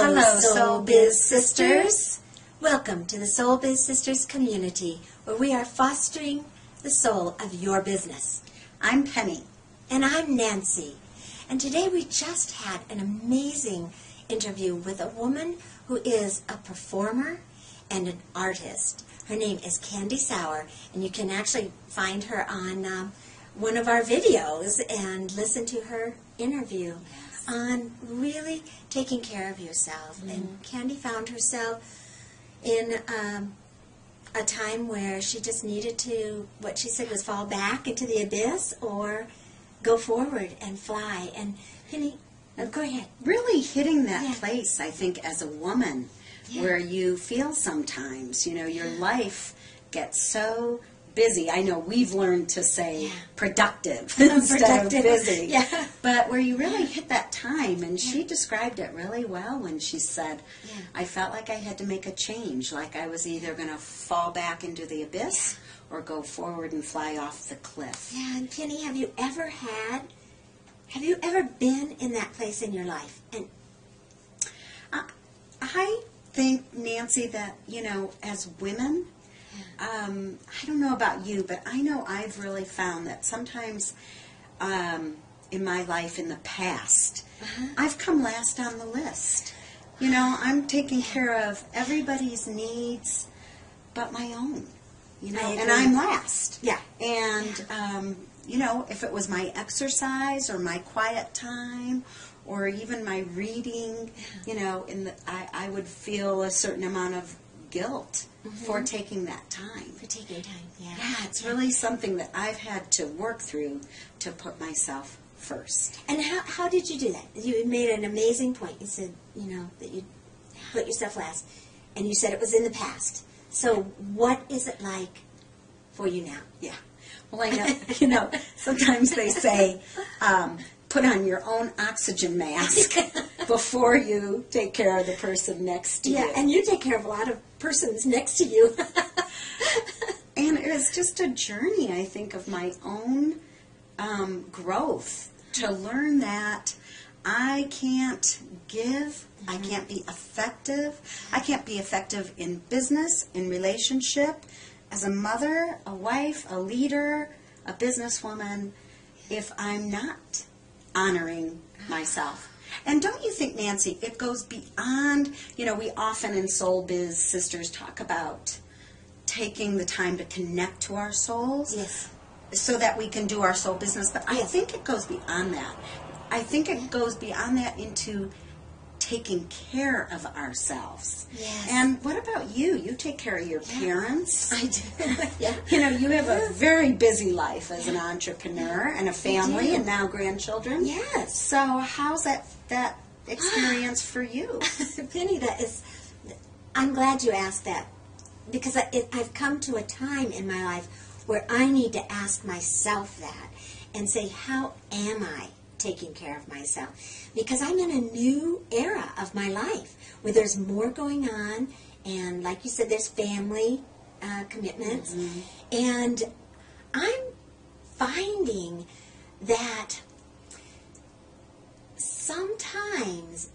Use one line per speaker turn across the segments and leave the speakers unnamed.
Hello, Soul Biz Sisters. Welcome to the Soul Biz Sisters community, where we are fostering the soul of your business.
I'm Penny.
And I'm Nancy. And today we just had an amazing interview with a woman who is a performer and an artist. Her name is Candy Sauer, and you can actually find her on one of our videos and listen to her interview on really taking care of yourself. And Candy found herself in a time where she just needed to, what she said was fall back into the abyss or go forward and fly. And Penny, go ahead.
Really hitting that place, I think, as a woman, where you feel sometimes, your life gets so busy. I know we've learned to say productive instead of busy. But where you really hit that time, and she described it really well when she said, I felt like I had to make a change, like I was either going to fall back into the abyss or go forward and fly off the cliff.
Yeah, and Penny, have you ever been in that place in your life? And
I think, Nancy, that, as women, I don't know about you, but I know I've really found that sometimes in my life in the past, I've come last on the list. I'm taking care of everybody's needs but my own, and I'm last. And, if it was my exercise or my quiet time or even my reading, I would feel a certain amount of guilt for taking that time.
For taking time,
Yeah, it's really something that I've had to work through to put myself first.
And how did you do that? You made an amazing point. You said, that you put yourself last, and you said it was in the past. So what is it like for you now?
Yeah. Well, I know, sometimes they say, put on your own oxygen mask before you take care of the person next to you.
Yeah, and you take care of a lot of persons next to you.
And it was just a journey, I think, of my own growth to learn that I can't give, I can't be effective. I can't be effective in business, in relationship, as a mother, a wife, a leader, a businesswoman, if I'm not honoring myself. And don't you think, Nancy, it goes beyond, we often in Soul Biz Sisters talk about taking the time to connect to our souls so that we can do our soul business. But I think it goes beyond that. I think it goes beyond that into taking care of ourselves.
Yes.
And what about you? You take care of your parents.
I do.
You have a very busy life as an entrepreneur and a family and now grandchildren.
Yes.
So how's that experience for you?
Penny, I'm glad you asked that, because I've come to a time in my life where I need to ask myself that and say, how am I taking care of myself? Because I'm in a new era of my life where there's more going on, and like you said, there's family commitments, and I'm finding that sometimes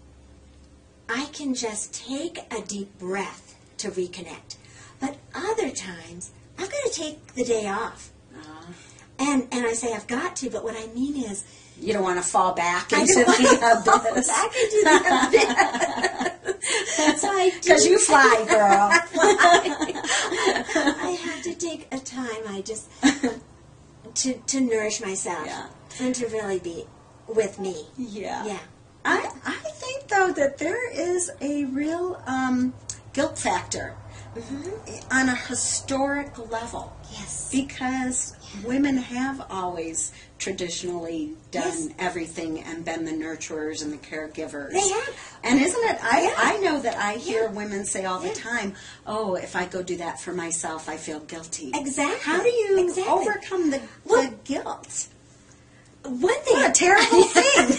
I can just take a deep breath to reconnect, but other times I've got to take the day off. And I say I've got to, but what I mean is,
you don't want to fall back into the abyss.
Back into the abyss. So I do.
Because you fly, girl.
I have to take a time. To nourish myself and to really be with me.
Yeah. I think though that there is a real guilt factor on a historic level.
Yes.
Because women have always traditionally done everything and been the nurturers and the caregivers.
They have.
And isn't it, I know that I hear women say all the time, oh, if I go do that for myself, I feel guilty.
Exactly.
How do you overcome the guilt?
One thing.
What a terrible thing.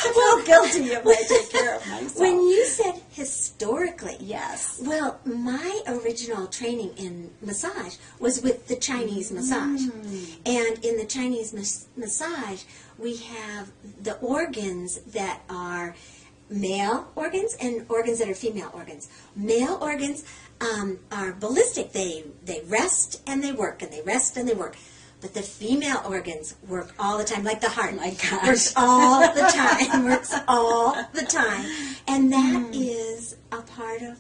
I feel guilty if I take care of myself.
When you said historically.
Yes.
Well, my original training in massage was with the Chinese massage. And in the Chinese massage, we have the organs that are male organs and organs that are female organs. Male organs are ballistic. They rest and they work, and they rest and they work. But the female organs work all the time, like the heart.
Oh my gosh.
Works all the time. Works all the time. And that is a part of,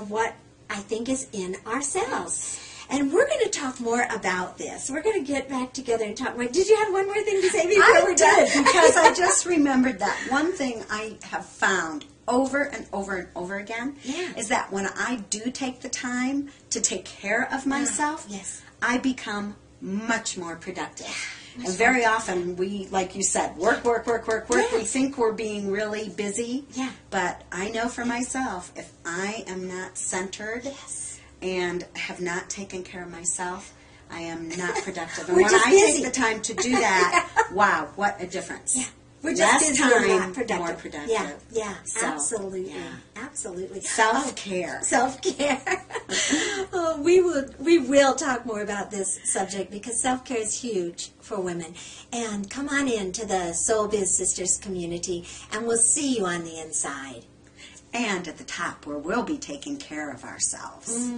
what I think is in ourselves. And we're going to talk more about this. We're going to get back together and talk more. Did you have one more thing to say before
I
we're done?
did, because I just remembered that one thing I have found over and over and over again is that when I do take the time to take care of myself,
yes.
I become much more productive. And very often we, like you said, work.
Yes.
We think we're being really busy.
Yeah.
But I know for myself, if I am not centered and have not taken care of myself, I am not productive. And
We're
when
just
I
busy.
take the time to do that, wow, what a difference.
Yeah. We're just
Less
busy
time,
and not productive.
more productive.
Yeah,
So,
absolutely.
yeah.
Absolutely.
Self-care.
Self-care. Oh, we will talk more about this subject because self-care is huge for women. And come on in to the Soul Biz Sisters community, and we'll see you on the inside.
And at the top, where we'll be taking care of ourselves.